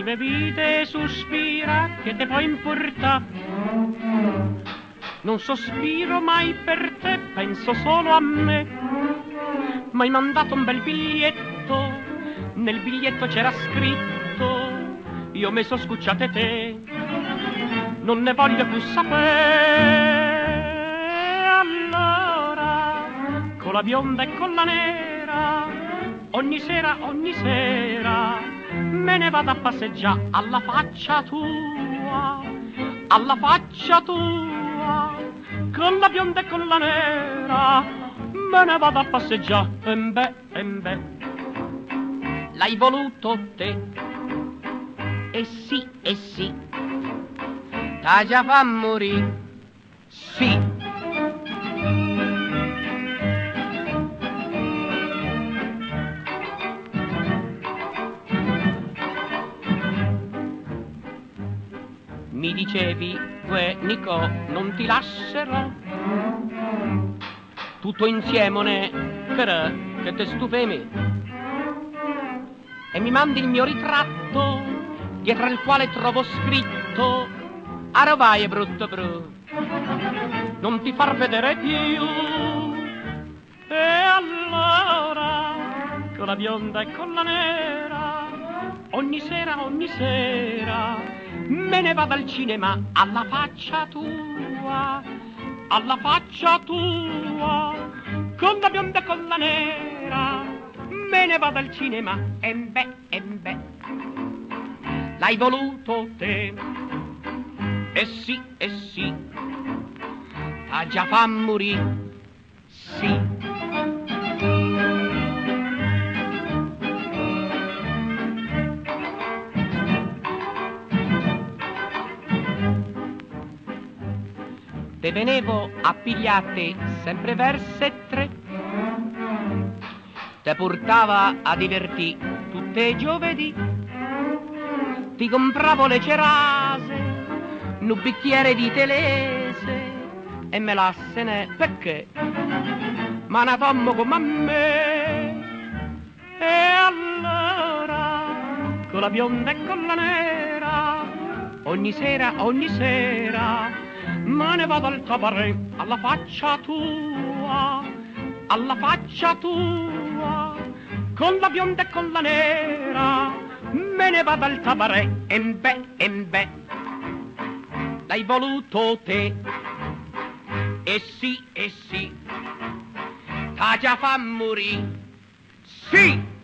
scrive vite e sospira che te può importare. Non sospiro mai per te, penso solo a me. M'hai mandato un bel biglietto, nel biglietto c'era scritto: io mi so scucciate te, non ne voglio più sapere. Allora, con la bionda e con la nera, ogni sera, me ne vado a passeggiare alla faccia tua, alla faccia tua. Con la bionda e con la nera, me ne vado a passeggiare. Beh, l'hai voluto te. E sì, t'ha già fa morire. Sì. Mi dicevi, uè Nico, non ti lascerò, tutto insieme che te stupemi, e mi mandi il mio ritratto, dietro il quale trovo scritto: a vai brutto, non ti far vedere più. E allora, con la bionda e con la nera, ogni sera, me ne vado al cinema alla faccia tua, alla faccia tua. Con la bionda e con la nera, me ne vado al cinema. E beh, l'hai voluto te. E sì, t'ha già fa morire. Sì. Te venevo a pigliate sempre verso 3, te portava a divertì tutte i giovedì, ti compravo le cerase, un bicchiere di telese e me lassene perché ma una tommo come a me. E allora, con la bionda e con la nera, ogni sera, me ne vado al cabaret alla faccia tua, alla faccia tua. Con la bionda e con la nera, me ne vado al cabaret. E beh, l'hai voluto te. E sì, t'ha già fa morire. Sì.